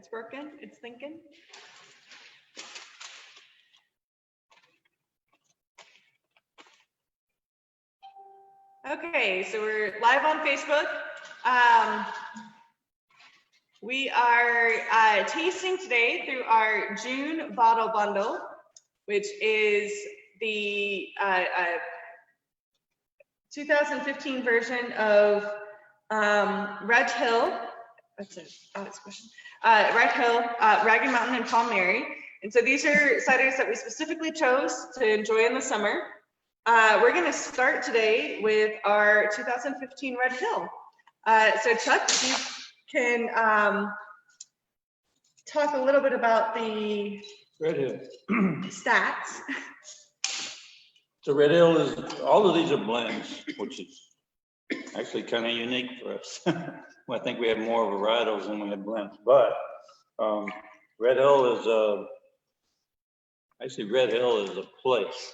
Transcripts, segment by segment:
It's working, it's thinking. Okay, so we're live on Facebook. We are tasting today through our June bottle bundle, which is the 2015 version of Red Hill. That's it. Oh, it's question. Red Hill, Ragged Mountain, and Pomme Mary. And so these are ciders that we specifically chose to enjoy in the summer. We're going to start today with our 2015 Red Hill. So Chuck, if you can talk a little bit about the Red Hill stats. So Red Hill is, all of these are blends, which is actually kind of unique for us. Well, I think we had more varietals than we had blends, but Red Hill is actually Red Hill is a place.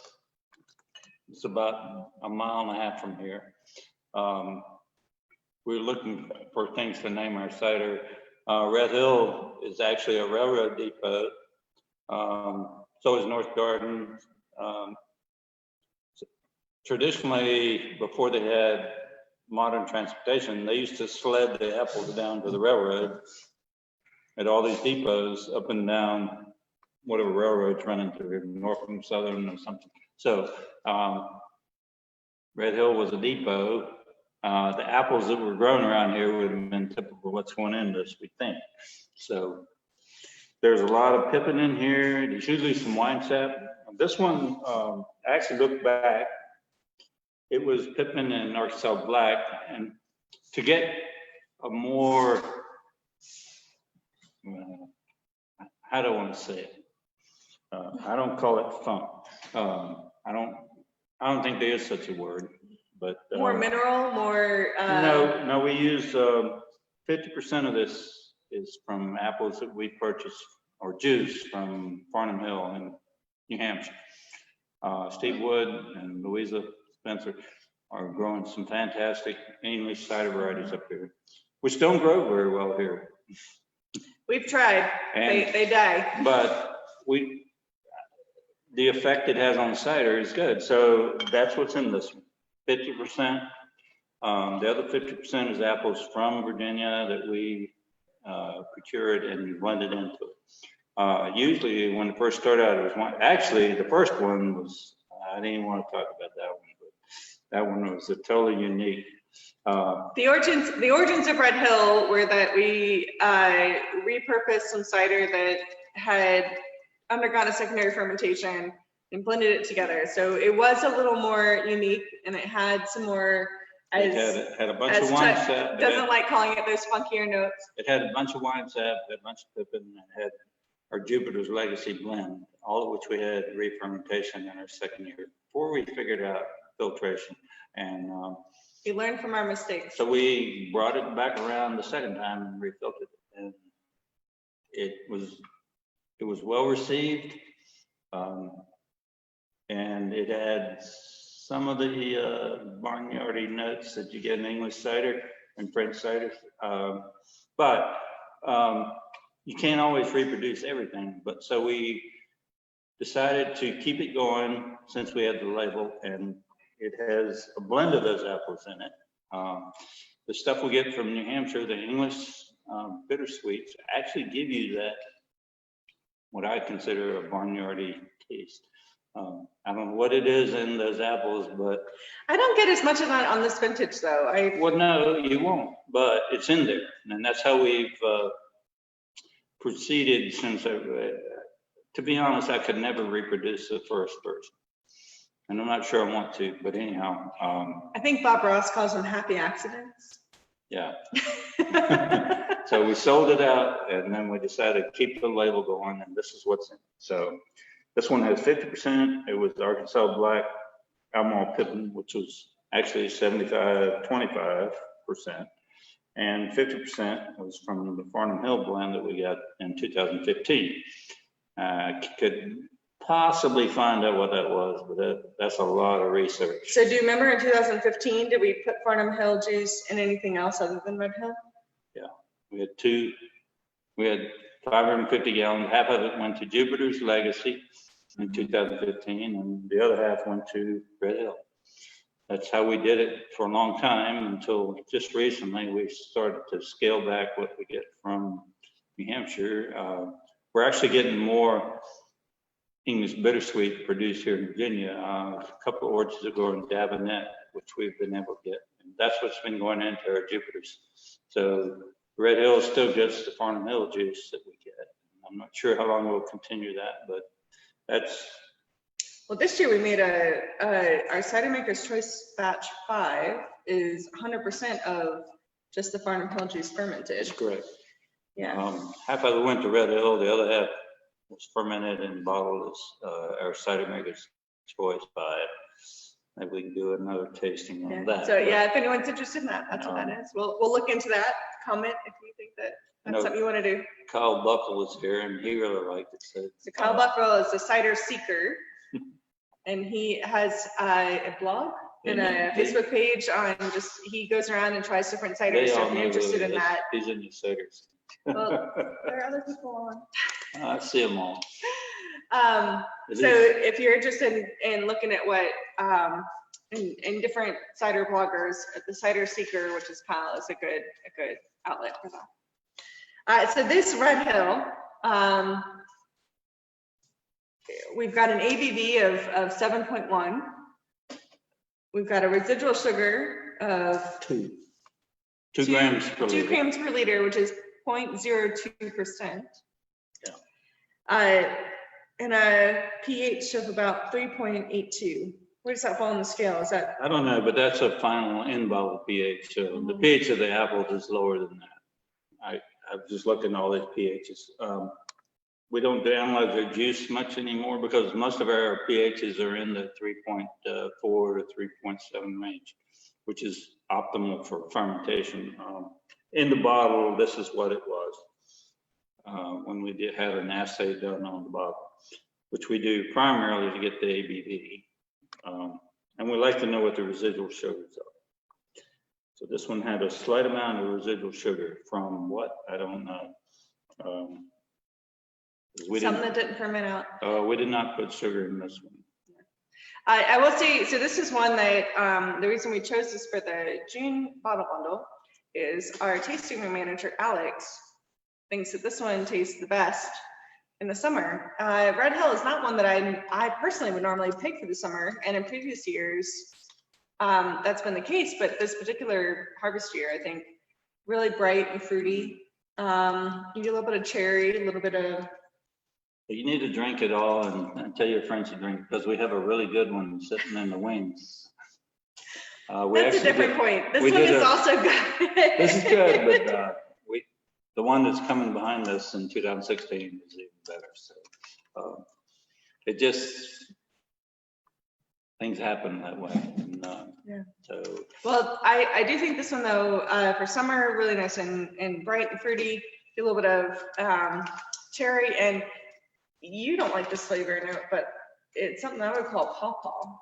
It's about a mile and a half from here. We're looking for things to name our cider. Red Hill is actually a railroad depot. So is North Garden. Traditionally, before they had modern transportation, they used to sled the apples down to the railroad at all these depots up and down whatever railroads running through here, Norfolk Southern or something. So Red Hill was a depot. The apples that were grown around here would have been typical of what's going into this, we think. So there's a lot of pippin in here. There's usually some wine sap. This one, I actually looked back. It was pippin and Arkansas Black, and to get a more, how do I want to say it? I don't call it funk. I don't think there is such a word, but More mineral, more. No, we use 50% of this is from apples that we purchased or juice from Farnham Hill in New Hampshire. Steve Wood and Louisa Spencer are growing some fantastic English cider varieties up here, which don't grow very well here. We've tried, and they die. But the effect it has on cider is good. So that's what's in this one, 50%. The other 50% is apples from Virginia that we procured and blended into it. Usually when it first started out, it was one, actually the first one was, I didn't even want to talk about that one, but that one was a totally unique. The origins of Red Hill were that we repurposed some cider that had undergone a secondary fermentation and blended it together. So it was a little more unique, and it had some more, It had a bunch of wine sap. Doesn't like calling it those funkier notes. It had a bunch of wine sap, a bunch of pippin, and it had our Jupiter's Legacy blend, all of which we had re-fermentation in our second year before we figured out filtration. And we learned from our mistakes. So we brought it back around the second time and refiltered it, and it was well received, and it had some of the barnyardy notes that you get in English cider and French cider, but you can't always reproduce everything. But so we decided to keep it going since we had the label, and it has a blend of those apples in it. The stuff we get from New Hampshire, the English bittersweets, actually give you that, what I consider a barnyardy taste. I don't know what it is in those apples, but I don't get as much of that on this vintage though. Well, no, you won't, but it's in there, and that's how we've proceeded since. To be honest, I could never reproduce the first version, and I'm not sure I want to, but anyhow. I think Bob Ross calls them happy accidents. Yeah. So we sold it out, and then we decided to keep the label going, and this is what's in it. So this one has 50%. It was Arkansas Black Albemarle Pippin, which was actually 25%, and 50% was from the Farnham Hill blend that we got in 2015. Could possibly find out what that was, but that's a lot of research. So do you remember in 2015, did we put Farnham Hill juice in anything else other than Red Hill? Yeah, we had 550 gallons. Half of it went to Jupiter's Legacy in 2015, and the other half went to Red Hill. That's how we did it for a long time until just recently we started to scale back what we get from New Hampshire. We're actually getting more English bittersweet produced here in Virginia. A couple of orchards are growing Davenant, which we've been able to get. And that's what's been going into our Jupiters. So Red Hill still gets the Farnham Hill juice that we get. I'm not sure how long we'll continue that, but that's. Well, this year we made our Cider Maker's Choice Batch 5 is 100% of just the Farnham Hill juice fermented. That's correct. Yeah. Half of it went to Red Hill, the other half was fermented and bottled as our Cider Maker's Choice 5. Maybe we can do another tasting on that. So yeah, if anyone's interested in that, that's what that is. We'll look into that. Comment if you think that's something you want to do. Kyle Buckle was here and he really liked it. So Kyle Buckle is a cider seeker, and he has a blog and a Facebook page on he goes around and tries different ciders. So if you're interested in that, he's in the ciders. Well, there are other people on. I see them all. So if you're interested in looking at what in different cider bloggers, the Cider Seeker, which is Kyle, is a good outlet for that. So this Red Hill, we've got an ABV of 7.1. We've got a residual sugar of 2 grams per liter. 2 grams per liter, which is 0.02%. Yeah. And a pH of about 3.82. Where does that fall on the scale? Is that? I don't know, but that's a final in bottle pH. So the pH of the apples is lower than that. I've just looked at all these pHs. We don't analyze their juice much anymore because most of our pHs are in the 3.4 to 3.7 range, which is optimal for fermentation. In the bottle, this is what it was when we had an assay done on the bottle, which we do primarily to get the ABV. And we like to know what the residual sugars are. So this one had a slight amount of residual sugar from what? I don't know. Something that didn't ferment out. We did not put sugar in this one. I will say, so this is one that the reason we chose this for the June bottle bundle is our tasting room manager, Alex, thinks that this one tastes the best in the summer. Red Hill is not one that I personally would normally pick for the summer, and in previous years, that's been the case, but this particular harvest year, I think, really bright and fruity. You get a little bit of cherry, a little bit of... You need to drink it all and tell your friends to drink, because we have a really good one sitting in the wings. That's a different point. This one is also good. This is good, but the one that's coming behind us in 2016 is even better. So it just, things happen that way. And, yeah. So. Well, I do think this one though, for summer, really nice and bright and fruity. A little bit of cherry, and you don't like this flavor, no, but it's something I would call pawpaw.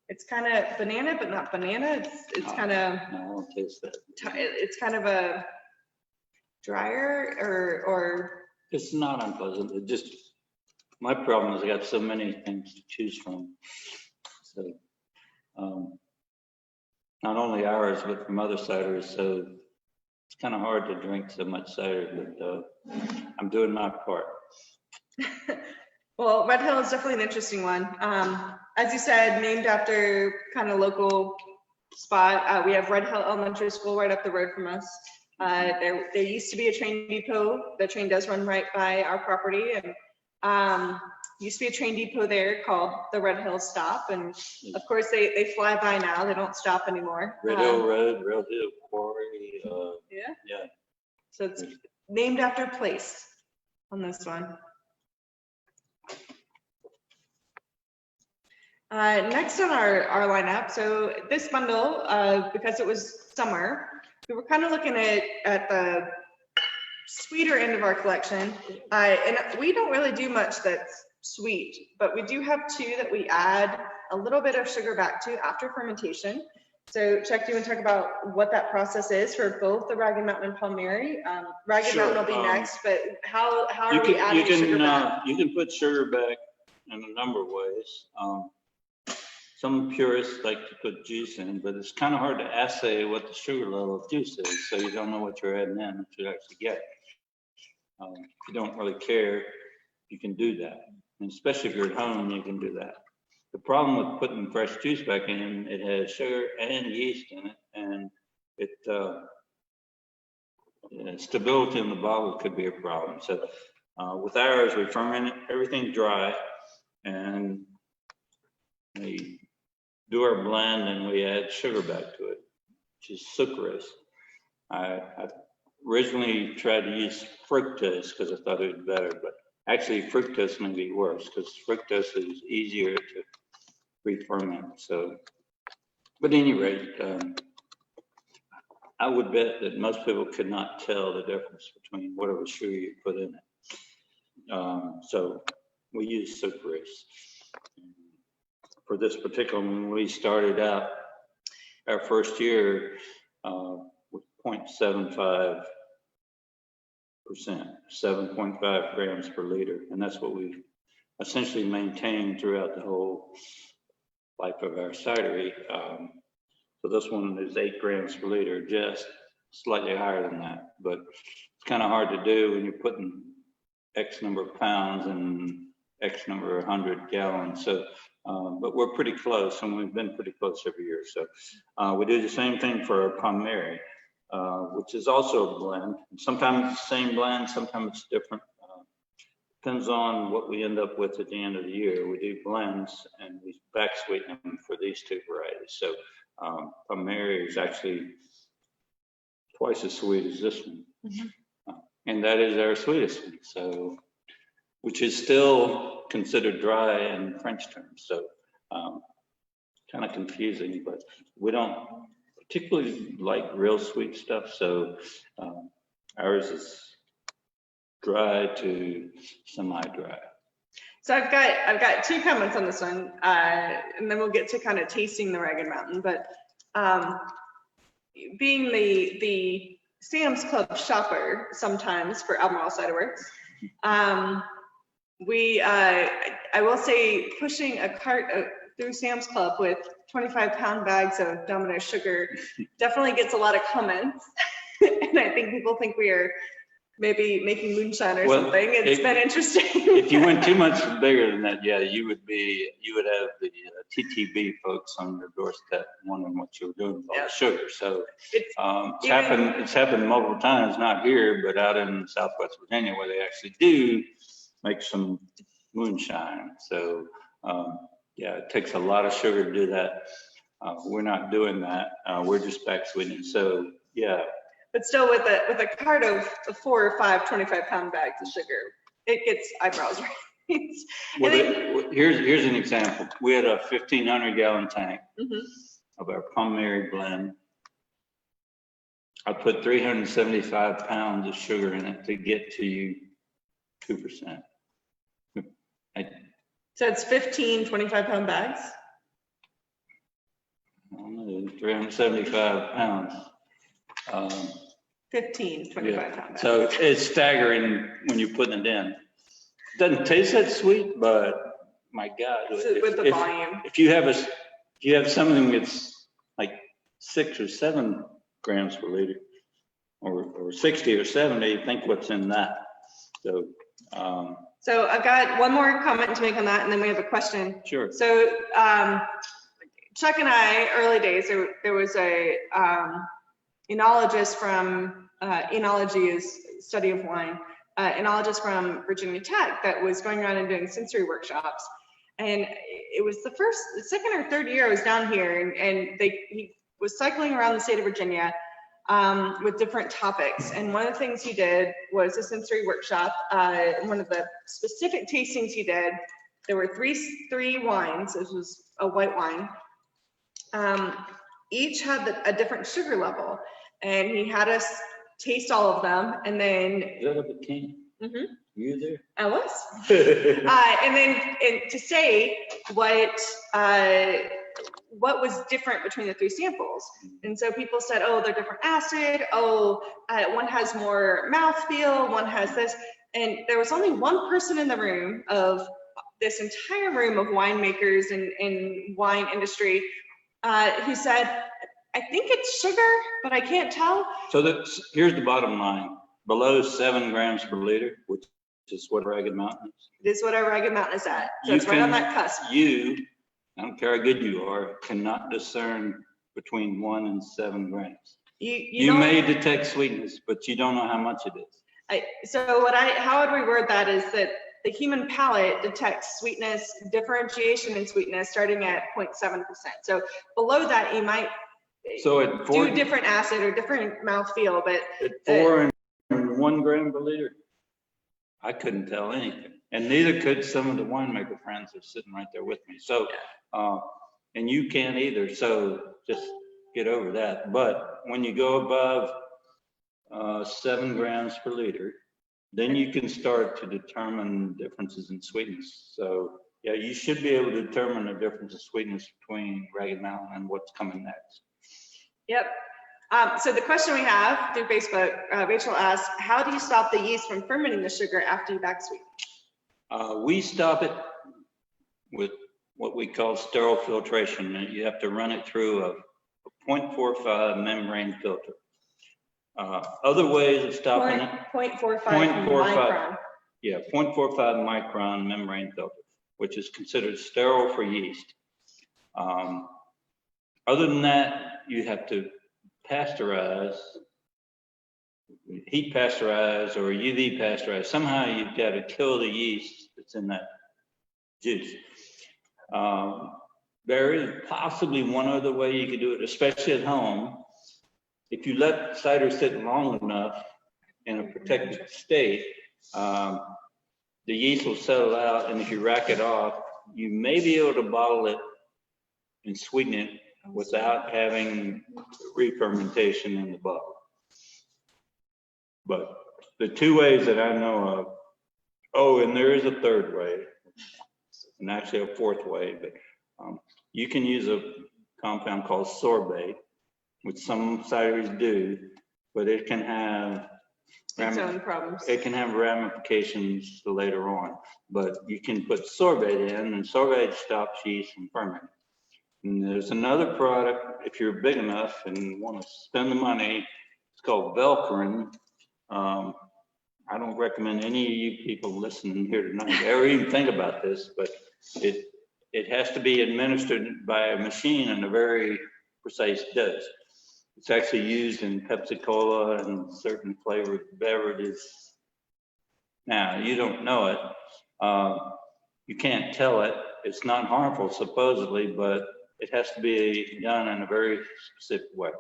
It's kind of banana, but not banana. It's kind of. No, I don't taste that. It's kind of a drier or. It's not unpleasant. It just, my problem is I got so many things to choose from. So, not only ours, but from other ciders. So it's kind of hard to drink so much cider, but I'm doing my part. Well, Red Hill is definitely an interesting one. As you said, named after kind of local spot. We have Red Hill Elementary School right up the road from us. There used to be a train depot. The train does run right by our property, and used to be a train depot there called the Red Hill Stop. And of course, they fly by now. They don't stop anymore. Red Hill Road, Red Hill Quarry. Yeah. So it's named after a place on this one. Next on our lineup, so this bundle, because it was summer, we were kind of looking at the sweeter end of our collection, and we don't really do much that's sweet, but we do have two that we add a little bit of sugar back to after fermentation. So Chuck, do you want to talk about what that process is for both the Ragged Mountain and Pomme Mary? Ragged Sure, Mountain will be next, but how are you we adding sugar can back? you can put sugar back in a number of ways. Some purists like to put juice in, but it's kind of hard to assay what the sugar level of juice is, so you don't know what you're adding in until you actually get it. If you don't really care, you can do that, and especially if you're at home, you can do that. The problem with putting fresh juice back in, it has sugar and yeast in it, and stability in the bottle could be a problem. So with ours, we ferment everything dry, and we do our blend, and we add sugar back to it, which is sucrose. I originally tried to use fructose because I thought it was better, but actually fructose may be worse because fructose is easier to re-ferment. So, but at any rate, I would bet that most people could not tell the difference between whatever sugar you put in it. So we use sucrose. For this particular one, we started out our first year with 0.75%, 7.5 grams per liter. And that's what we essentially maintained throughout the whole life of our cidery. So this one is 8 grams per liter, just slightly higher than that. But it's kind of hard to do when you're putting X number of pounds and X number of 100 gallons. So, but we're pretty close, and we've been pretty close every year. So we do the same thing for our Pomme Mary, which is also a blend. Sometimes it's the same blend, sometimes it's different. Depends on what we end up with at the end of the year. We do blends, and we back sweeten them for these two varieties. So Pomme Mary is actually twice as sweet as this one. Mm-hmm. And that is our sweetest one. So, which is still considered dry in French terms. So kind of confusing, but we don't particularly like real sweet stuff. So ours is dry to semi-dry. So I've got 2 comments on this one, and then we'll get to kind of tasting the Ragged Mountain. But being the Sam's Club shopper sometimes for Albemarle CiderWorks, I will say pushing a cart through Sam's Club with 25-pound bags of Domino's sugar definitely gets a lot of comments, and I think people think we are maybe making moonshine or something. It's been interesting. If you went too much bigger than that, yeah, you would have the TTB folks on your doorstep wondering what you were doing with all the sugar. So it's happened multiple times, not here, but out in Southwest Virginia, where they actually do make some moonshine. So yeah, it takes a lot of sugar to do that. We're not doing that. We're just back sweetening. So yeah. But still, with a cart of 4 or 5 25-pound bags of sugar, it gets eyebrows raised. Well, here's an example. We had a 1,500-gallon tank of our Pomme Mary blend. I put 375 pounds of sugar in it to get to you 2%. So it's 15 25-pound bags? I don't know, 375 pounds. 15 25-pound bags. So it's staggering when you're putting it in. Doesn't taste that sweet, but my God, with the volume. If you have something that's like 6 or 7 grams per liter, or 60 or 70, think what's in that. So I've got one more comment to make on that, and then we have a question. Sure. So Chuck and I, early days, there was a enologist from, enology is study of wine, enologist from Virginia Tech that was going around and doing sensory workshops. And it was the second or third year I was down here, and he was cycling around the state of Virginia with different topics. And one of the things he did was a sensory workshop. One of the specific tastings he did, there were three wines. This was a white wine. Each had a different sugar level, and he had us taste all of them, and then. Is that up at King? Mm-hmm. You there? I was. And then to say what what was different between the 3 samples. And so people said, oh, they're different acid. Oh, one has more mouthfeel, one has this. And there was only one person in the room of this entire room of winemakers and wine industry who said, I think it's sugar, but I can't tell. So here's the bottom line. Below 7 grams per liter, which is what Ragged Mountain is. It is what our Ragged Mountain is at. So it's right on that cusp. I don't care how good you are, cannot discern between 1 and 7 grams. You may detect sweetness, but you don't know how much it is. How would we word that is that the human palate detects sweetness, differentiation in sweetness starting at 0.7%. So below that, you might do different acid or different mouthfeel, but at 4 and 1 gram per liter, I couldn't tell anything. And neither could some of the winemaker friends that are sitting right there with me. So, and you can't either. So just get over that. But when you go above 7 grams per liter, then you can start to determine differences in sweetness. So yeah, you should be able to determine the difference in sweetness between Ragged Mountain and what's coming next. Yep. So the question we have through Facebook, Rachel asked, how do you stop the yeast from fermenting the sugar after you back sweeten? We stop it with what we call sterile filtration. You have to run it through a 0.45 membrane filter. Other ways of stopping it. 0.45 micron. Yeah, 0.45 micron membrane filter, which is considered sterile for yeast. Other than that, you have to pasteurize, heat pasteurize or UV pasteurize. Somehow you've got to kill the yeast that's in that juice. There is possibly one other way you could do it, especially at home. If you let cider sit long enough in a protected state, the yeast will settle out, and if you rack it off, you may be able to bottle it and sweeten it without having re-fermentation in the bottle. But the 2 ways that I know of, and there is a 3rd way, and actually a 4th way, but you can use a compound called sorbate, which some cideries do, but it can have its own problems. It can have ramifications later on, but you can put sorbate in, and sorbate stops yeast from fermenting. And there's another product, if you're big enough and want to spend the money, it's called Velcorin. I don't recommend any of you people listening here tonight ever even think about this, but it has to be administered by a machine in a very precise dose. It's actually used in Pepsi Cola and certain flavored beverages. Now, you don't know it. You can't tell it. It's not harmful, supposedly, but it has to be done in a very specific way.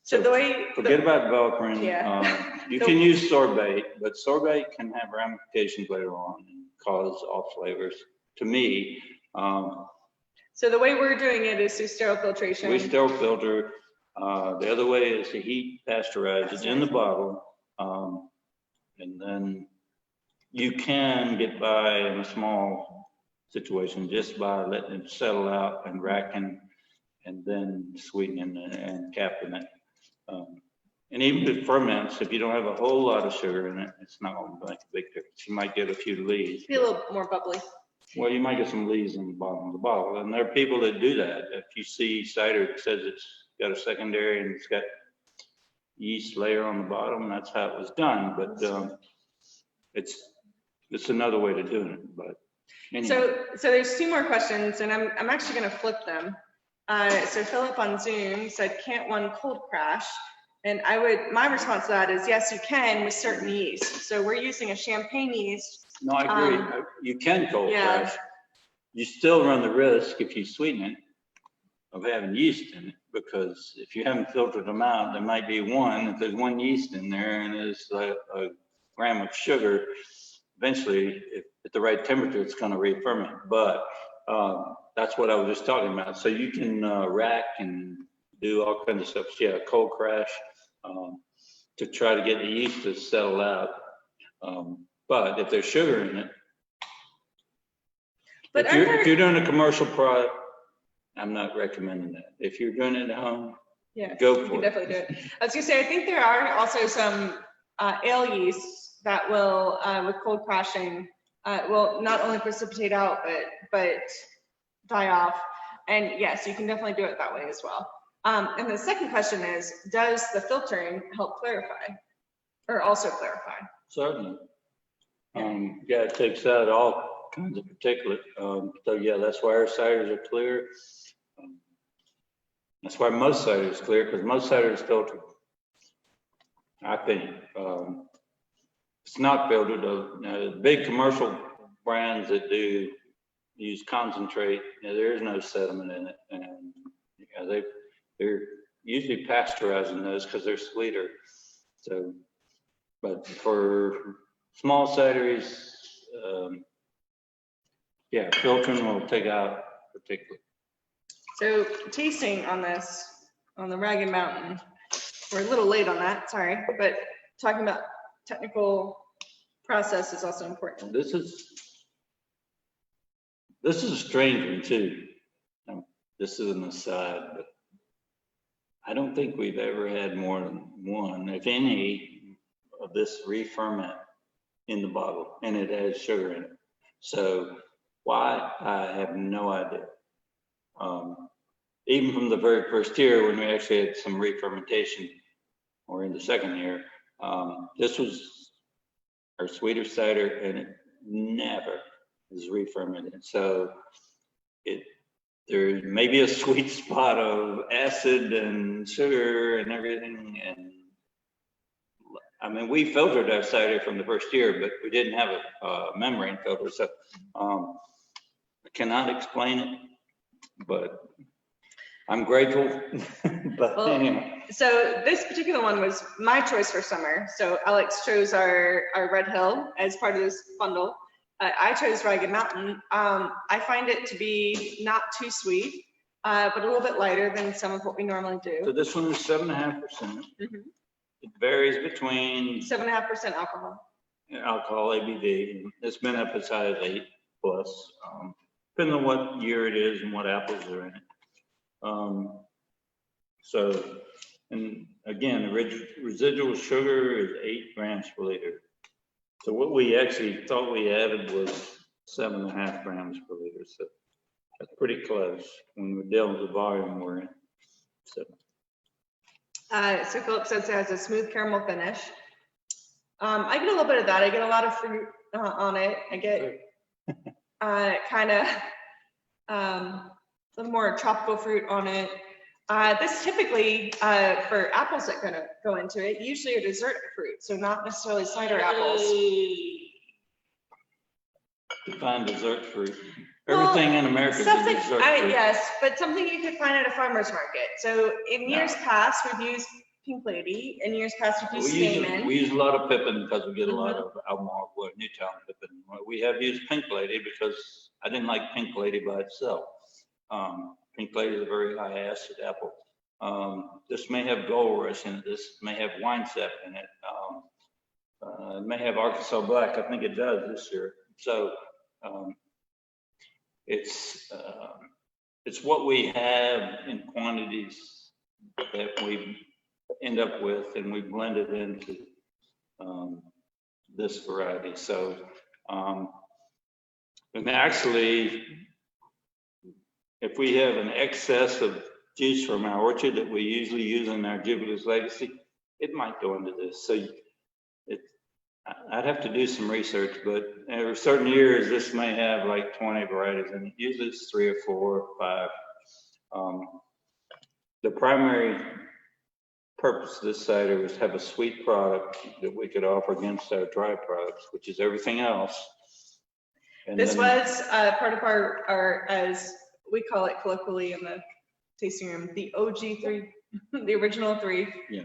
So the way forget about Velcorin. Yeah. You can use sorbate, but sorbate can have ramifications later on and cause off flavors. To me, so the way we're doing it is through sterile filtration. We sterile filter. The other way is to heat pasteurize it in the bottle, and then you can get by in a small situation just by letting it settle out and racking, and then sweetening and capping it. And even if it ferments, if you don't have a whole lot of sugar in it, it's not going to make a big difference. You might get a few lees. Be a little more bubbly. Well, you might get some lees in the bottom of the bottle, and there are people that do that. If you see cider that says it's got a secondary and it's got yeast layer on the bottom, that's how it was done. But it's another way to do it. But anyway. So there's 2 more questions, and I'm actually going to flip them. So Philip on Zoom said, "Can't one cold crash?" And my response to that is yes, you can with certain yeast. So we're using a champagne yeast. No, I agree. You can cold crash. You still run the risk if you sweeten it of having yeast in it, because if you haven't filtered them out, there might be one. If there's 1 yeast in there and there's a gram of sugar, eventually, at the right temperature, it's going to re-ferment. But that's what I was just talking about. So you can rack and do all kinds of stuff. Yeah, cold crash to try to get the yeast to settle out. But if there's sugar in it, if you're doing a commercial product, I'm not recommending that. If you're doing it at home, Yeah, go you for can it. definitely do it. I was gonna say, I think there are also some ale yeasts that will, with cold crashing, will not only precipitate out, but die off. And yes, you can definitely do it that way as well. And the second question is, does the filtering help clarify or also clarify? Certainly. Yeah, it takes out all kinds of particulate. So yeah, that's why our ciders are clear. That's why most cider is clear, because most cider is filtered. I think it's not filtered. The big commercial brands that do use concentrate, there is no sediment in it, and they're usually pasteurizing those because they're sweeter. So, but for small cideries, yeah, filtering will take out particulate. So tasting on this, on the Ragged Mountain, we're a little late on that, sorry, but talking about technical process is also important. This is a strange one too. This is an aside, but I don't think we've ever had more than one, if any, of this re-ferment in the bottle, and it has sugar in it. So why, I have no idea. Even from the very first year, when we actually had some re-fermentation, or in the second year, this was our sweeter cider, and it never is re-fermented. So there may be a sweet spot of acid and sugar and everything. And I mean, we filtered our cider from the first year, but we didn't have a membrane filter. So I cannot explain it, but I'm grateful. But well, anyway. So this particular one was my choice for summer. So Alex chose our Red Hill as part of this bundle. I chose Ragged Mountain. I find it to be not too sweet, but a little bit lighter than some of what we normally do. So this one is 7.5%. Mm-hmm. It varies between 7.5% alcohol. Alcohol, ABV. It's been up as high as 8+, depending on what year it is and what apples are in it. So, and again, the residual sugar is 8 grams per liter. So what we actually thought we added was 7.5 grams per liter. So that's pretty close when we're dealing with the volume we're in. So Philip says it has a smooth caramel finish. I get a little bit of that. I get a lot of fruit on it. I get kind of a little more tropical fruit on it. This typically, for apples that kind of go into it, usually a dessert fruit, so not necessarily cider apples. Define dessert fruit. Everything in America is a Something, dessert fruit. yes, but something you could find at a farmer's market. So in years past, we've used Pink Lady. In years past, we've used Stamen. We use a lot of pippin because we get a lot of Albemarle, Newtown pippin. We have used Pink Lady because I didn't like Pink Lady by itself. Pink Lady is a very high acid apple. This may have Gold Rush in it. This may have Wine Sap in it. It may have Arkansas Black. I think it does this year. So it's what we have in quantities that we end up with, and we blend it into this variety. So, and actually, if we have an excess of juice from our orchard that we usually use in our Jupiter's Legacy, it might go into this. So I'd have to do some research, but there are certain years this may have like 20 varieties, and usually it's 3 or 4 or 5. The primary purpose of this cider was to have a sweet product that we could offer against our dry products, which is everything else. And this then, was part of our, as we call it colloquially in the tasting room, the OG 3, the original 3. Yeah.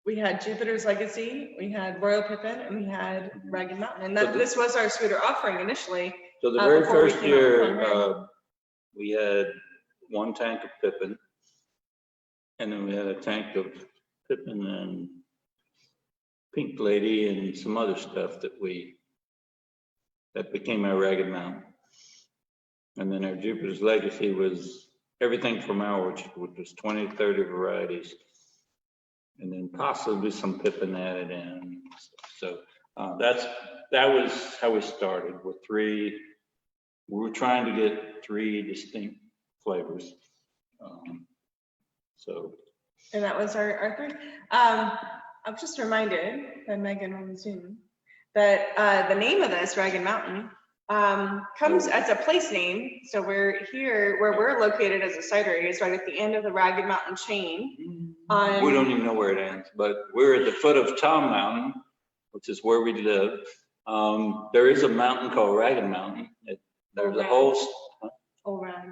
We had Jupiter's Legacy, we had Royal Pippin, and we had Ragged Mountain. And this was our sweeter offering initially. So the very first year, we had 1 tank of Pippin, and then we had a tank of Pippin and Pink Lady and some other stuff that became our Ragged Mountain. And then our Jupiter's Legacy was everything from our orchard, which was 20 to 30 varieties. And then possibly some pippin added in. So that was how we started with 3. We were trying to get 3 distinct flavors. And that was our 3. I was just reminded by Megan on Zoom that the name of this, Ragged Mountain, comes as a place name. So we're here, where we're located as a cidery, is right at the end of the Ragged Mountain chain. We don't even know where it ends, but we're at the foot of Tom Mountain, which is where we live. There is a mountain called Ragged Mountain. There's a whole... Old Rag.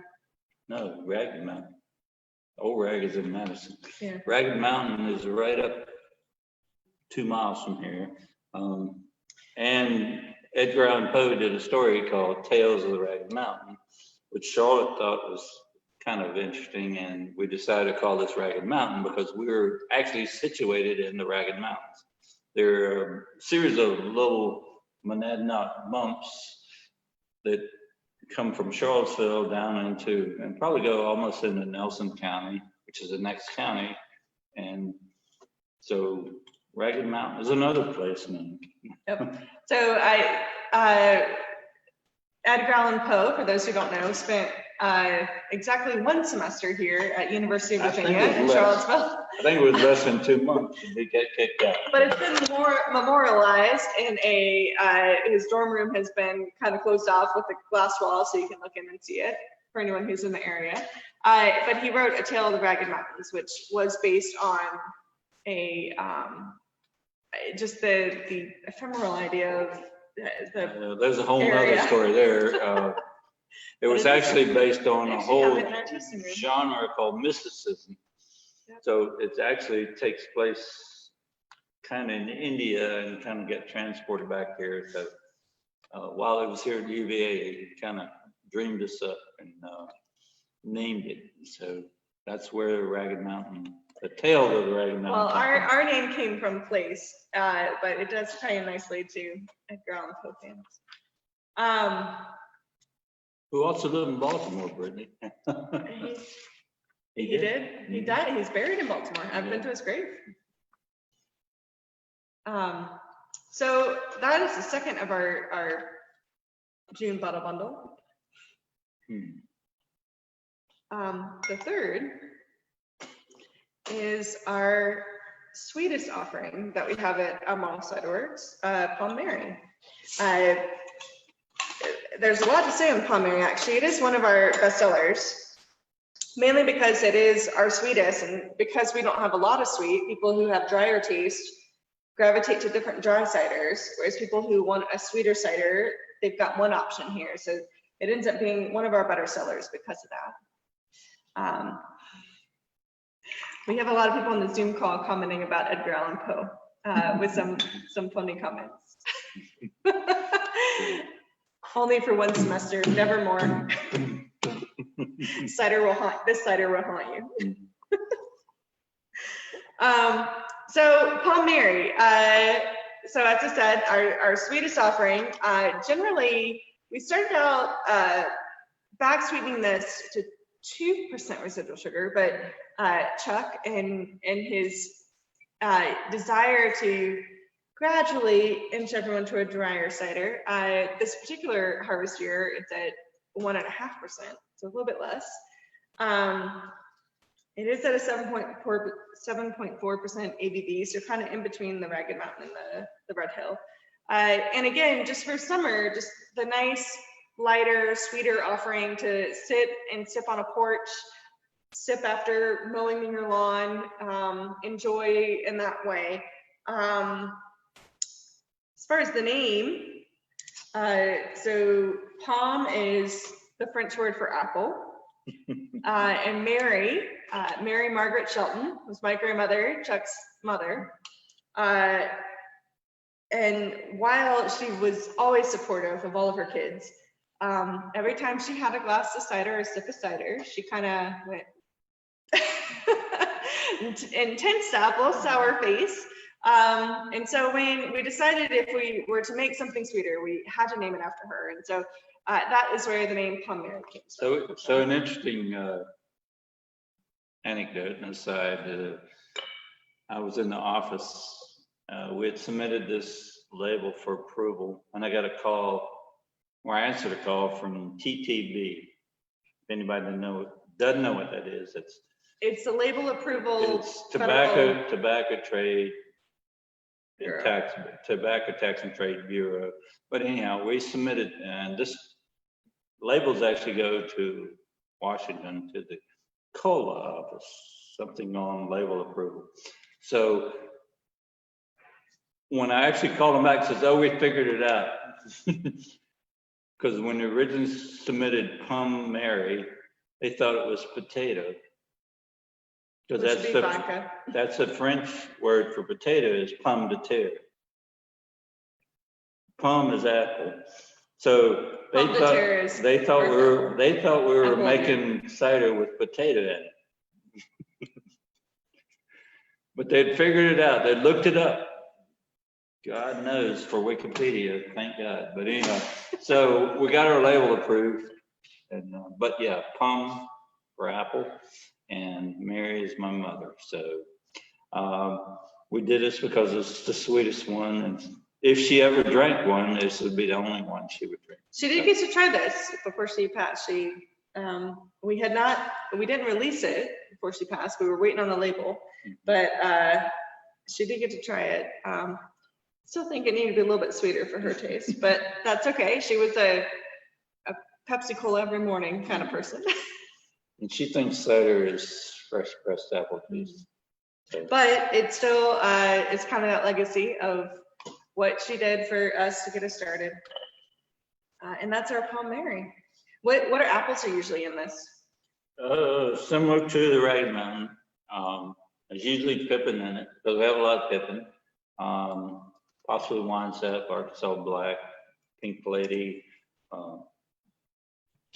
No, Ragged Mountain. Old Rag is in Madison. Yeah. Ragged Mountain is right up 2 miles from here. And Edgar Allan Poe did a story called Tales of the Ragged Mountain, which Charlotte thought was kind of interesting. And we decided to call this Ragged Mountain because we were actually situated in the Ragged Mountains. There are a series of little monadnock bumps that come from Charlottesville down into, and probably go almost into Nelson County, which is the next county. And so Ragged Mountain is another place name. Yep. So Edgar Allan Poe, for those who don't know, spent exactly 1 semester here at University of Virginia in Charlottesville. I think it was less than 2 months and he got kicked out. But it's been more memorialized in his dorm room has been kind of closed off with a glass wall so you can look in and see it for anyone who's in the area. But he wrote A Tale of the Ragged Mountains, which was based on just the ephemeral idea of there's a whole other story there. It was actually based on a whole genre called mysticism. Yep. So it actually takes place kind of in India and kind of get transported back here. So while it was here at UVA, he kind of dreamed this up and named it. So that's where Ragged Mountain, the tale of the Ragged Mountain. Well, our name came from place, but it does tie in nicely to Edgar Allan Poe fans. Who also lived in Baltimore, Brittany. He did. He died. He's buried in Baltimore. I've been to his grave. So that is the second of our June bottle bundle. The third is our sweetest offering that we have at Albemarle CiderWorks, Pomme Mary. There's a lot to say on Pomme Mary, actually. It is one of our best sellers, mainly because it is our sweetest, and because we don't have a lot of sweet, people who have drier taste gravitate to different dry ciders, whereas people who want a sweeter cider, they've got one option here. So it ends up being one of our better sellers because of that. We have a lot of people on the Zoom call commenting about Edgar Allan Poe with some funny comments. Only for 1 semester, never more. Cider will haunt, this cider will haunt you. So Pomme Mary, so as I said, our sweetest offering, generally we started out back sweetening this to 2% residual sugar, but Chuck and his desire to gradually inch everyone to a drier cider. This particular harvest year, it's at 1.5%, so a little bit less. It is at a 7.4% ABV, so kind of in between the Ragged Mountain and the Red Hill. And again, just for summer, just the nice, lighter, sweeter offering to sit and sip on a porch, sip after mowing your lawn, enjoy in that way. As far as the name, so Pomme is the French word for apple. And Mary, Mary Margaret Shelton was my grandmother, Chuck's mother. And while she was always supportive of all of her kids, every time she had a glass of cider or a sip of cider, she kind of went intense apple, sour face. And so when we decided if we were to make something sweeter, we had to name it after her. And so that is where the name Pomme Mary came from. So an interesting anecdote and aside, I was in the office. We had submitted this label for approval, and I got a call, or I answered a call from TTB. If anybody doesn't know what that is, it's a label approval. It's tobacco trade and tobacco tax and trade bureau. But anyhow, we submitted, and this labels actually go to Washington to the COLA office, something on label approval. So when I actually called them back, it says, "Oh, we figured it out." Because when they originally submitted Pomme Mary, they thought it was potato. Because that's the French word for potato is pomme de terre. Pomme is apple. So they thought we were making cider with potato in it. But they'd figured it out. They looked it up. God knows for Wikipedia, thank God. But anyway, so we got our label approved. And but yeah, Pomme for apple, and Mary is my mother. So we did this because it's the sweetest one, and if she ever drank one, this would be the only one she would drink. She did get to try this before she passed. We didn't release it before she passed. We were waiting on the label, but she did get to try it. Still think it needed to be a little bit sweeter for her taste, but that's okay. She was a Pepsi Cola every morning kind of person. And she thinks cider is fresh pressed apple juice. So. But it's still, it's kind of that legacy of what she did for us to get us started. And that's our Pomme Mary. What are apples are usually in this? Similar to the Ragged Mountain. There's usually pippin in it, because we have a lot of pippin. Possibly Winesap, Arkansas Black, Pink Lady.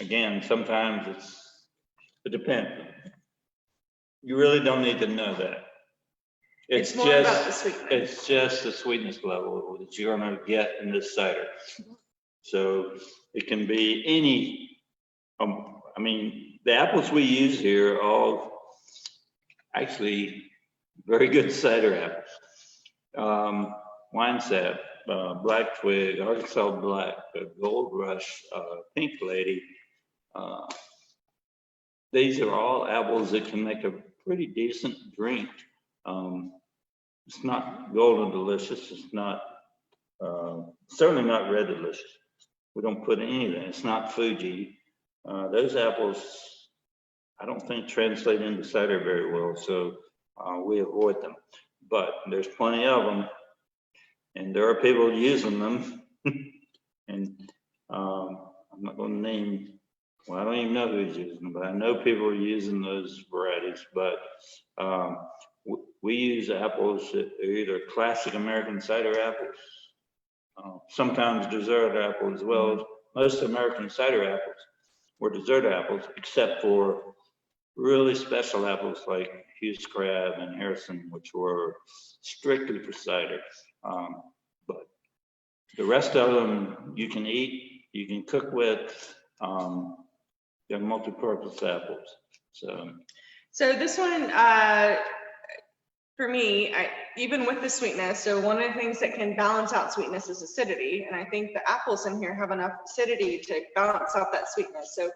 Again, sometimes it depends. You really don't need to know that. It's more about the sweetness. It's just the sweetness level that you're gonna get in this cider. So it can be any, I mean, the apples we use here are all actually very good cider apples. Winesap, Black Twig, Arkansas Black, Gold Rush, Pink Lady. These are all apples that can make a pretty decent drink. It's not golden delicious. It's not, certainly not red delicious. We don't put anything. It's not Fuji. Those apples, I don't think translate into cider very well, so we avoid them. But there's plenty of them, and there are people using them. And I'm not going to name, well, I don't even know who's using them, but I know people are using those varieties. But we use apples that are either classic American cider apples, sometimes dessert apples as well. Most American cider apples were dessert apples, except for really special apples like Hughes Crab and Harrison, which were strictly for cider. But the rest of them you can eat, you can cook with. They're multi-purpose apples. So this one, for me, even with the sweetness, so one of the things that can balance out sweetness is acidity. And I think the apples in here have enough acidity to balance out that sweetness. So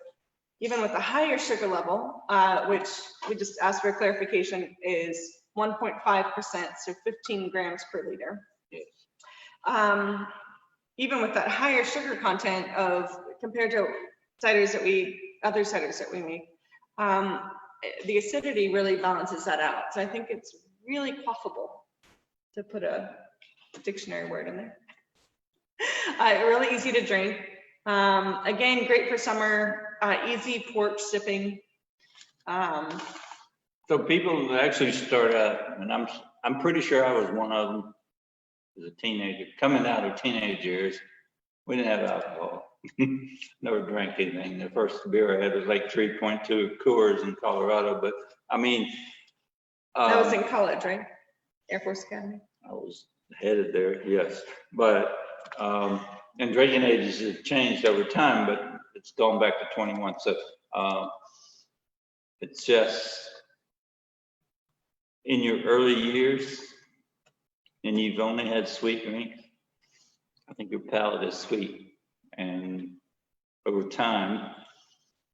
even with a higher sugar level, which we just asked for clarification, is 1.5%, so 15 grams per liter. Yes. Even with that higher sugar content compared to other ciders that we make, the acidity really balances that out. So I think it's really quaffable, to put a dictionary word in there. Really easy to drink. Again, great for summer, easy porch sipping. So people actually start out, and I'm pretty sure I was one of them as a teenager, coming out of teenage years. We didn't have alcohol. Never drank anything. The first beer I had was like 3.2 Coors in Colorado. But I mean, that was in college, right? Air Force Academy. I was headed there, yes. But and drinking ages have changed over time. But it's gone back to 21. So it's just in your early years and you've only had sweet drink, I think your palate is sweet. And over time, I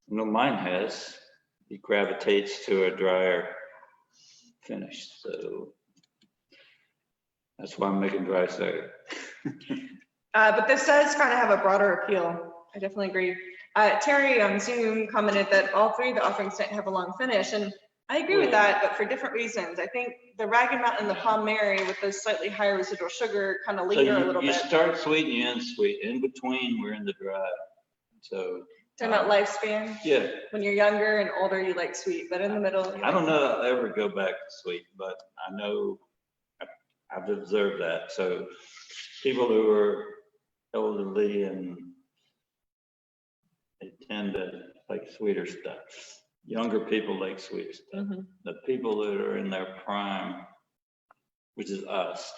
know mine has, it gravitates to a drier finish. So that's why I'm making dry cider. But this does kind of have a broader appeal. I definitely agree. Terry on Zoom commented that all three of the offerings didn't have a long finish, and I agree with that, but for different reasons. I think the Ragged Mountain and the Pomme Mary with those slightly higher residual sugar kind of linger a little you bit. start sweet and you end sweet. In between, we're in the dry. So Talking about lifespan. yeah, When you're younger and older, you like sweet, but in the middle. I don't know I'll ever go back to sweet, but I know I've observed that. So people who are elderly and they tend to like sweeter stuff. Younger people like sweeter stuff. Mm-hmm. The people that are in their prime, which is us,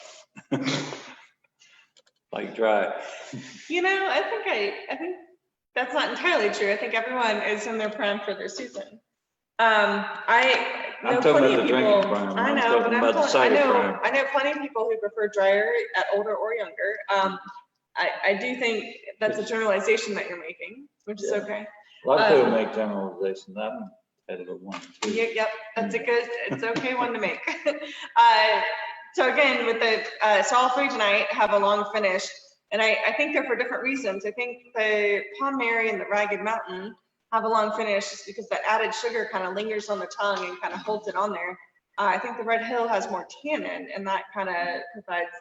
like dry. You know, I think that's not entirely true. I think everyone is in their prime for their season. I know I'm talking plenty about of the drinking people. prime. I I'm know, but talking about the cider prime. I know plenty of people who prefer drier at older or younger. I do think that's a generalization that you're making, which is okay. A lot of people make generalizations. I'm head of the one. Yep, that's it's okay one to make. So again, with so all three tonight have a long finish, and I think they're for different reasons. I think the Pomme Mary and the Ragged Mountain have a long finish just because that added sugar kind of lingers on the tongue and kind of holds it on there. I think the Red Hill has more tannin, and that kind of provides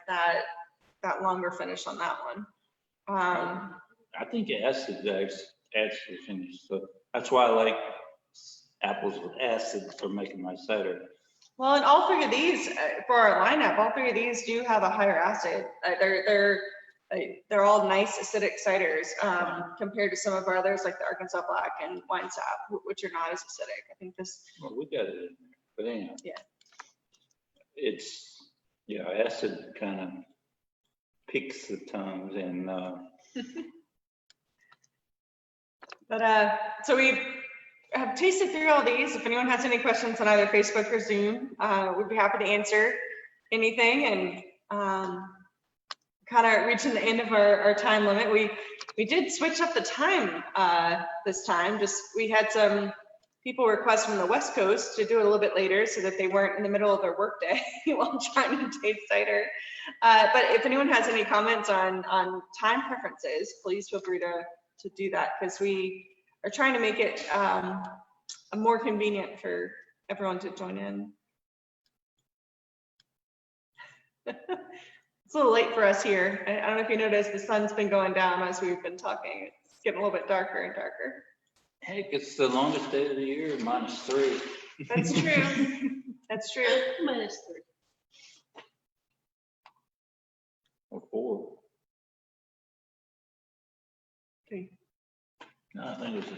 that longer finish on that one. I think acid adds to the finish, so that's why I like apples with acid for making my cider. Well, and all three of these for our lineup, all three of these do have a higher acid. They're all nice acidic ciders compared to some of our others like the Arkansas Black and Wine Sap, which are not as acidic. I think this. Well, we got it in there, but anyhow. Yeah. It's acid kind of picks the tongues and. But so we have tasted through all these. If anyone has any questions on either Facebook or Zoom, we'd be happy to answer anything. And kind of reaching the end of our time limit, we did switch up the time this time. We had some people request from the West Coast to do it a little bit later so that they weren't in the middle of their workday while trying to taste cider. But if anyone has any comments on time preferences, please feel free to do that, because we are trying to make it more convenient for everyone to join in. It's a little late for us here. I don't know if you noticed, the sun's been going down as we've been talking. It's getting a little bit darker and darker. Heck, it's the longest day of the year, -3. That's true. That's true. -3. Or 4. Okay. No, I think it's the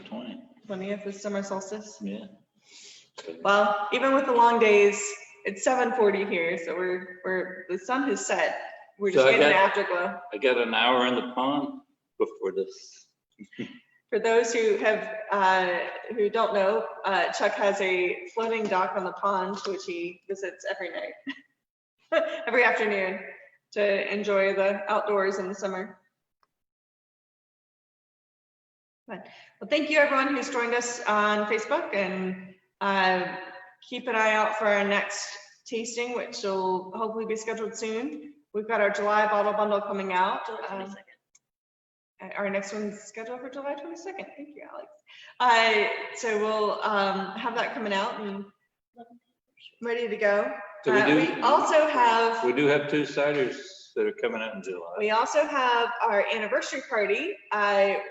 20th is summer solstice. Yeah. Well, even with the long days, it's 7:40 here, so the sun has set. We're just getting an afterglow. I got an hour in the pond before this. For those who who don't know, Chuck has a floating dock on the pond, which he visits every night, every afternoon, to enjoy the outdoors in the summer. Well, thank you everyone who's joined us on Facebook, and keep an eye out for our next tasting, which will hopefully be scheduled soon. We've got our July bottle bundle coming out. July 22nd. Our next one's scheduled for July 22nd. Thank you, Alex. So we'll have that coming out and ready to go. So we do have 2 ciders that are coming out in July. We also have our anniversary party,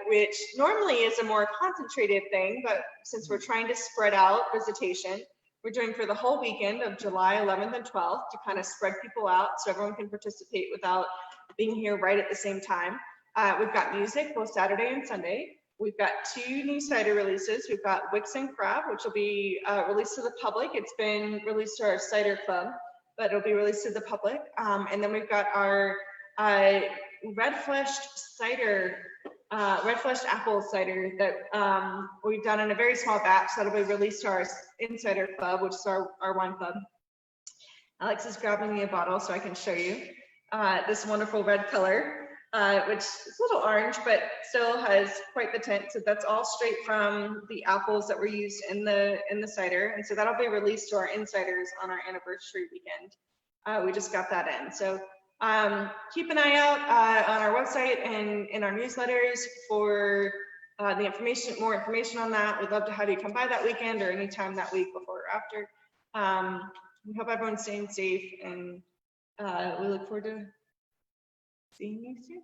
which normally is a more concentrated thing, but since we're trying to spread out visitation, we're doing for the whole weekend of July 11th and 12th to kind of spread people out so everyone can participate without being here right at the same time. We've got music both Saturday and Sunday. We've got 2 new cider releases. We've got Wicks and Crab, which will be released to the public. It's been released to our cider club, but it'll be released to the public. And then we've got our red fleshed cider red fleshed apple cider that we've done in a very small batch that'll be released to our Insider Club, which is our wine club. Alex is grabbing me a bottle so I can show you this wonderful red color, which is a little orange, but still has quite the tint. So that's all straight from the apples that were used in the cider. And so that'll be released to our insiders on our anniversary weekend. We just got that in. So keep an eye out on our website and in our newsletters for the information, more information on that. We'd love to have you come by that weekend or anytime that week before or after. We hope everyone's staying safe, and we look forward to seeing you soon.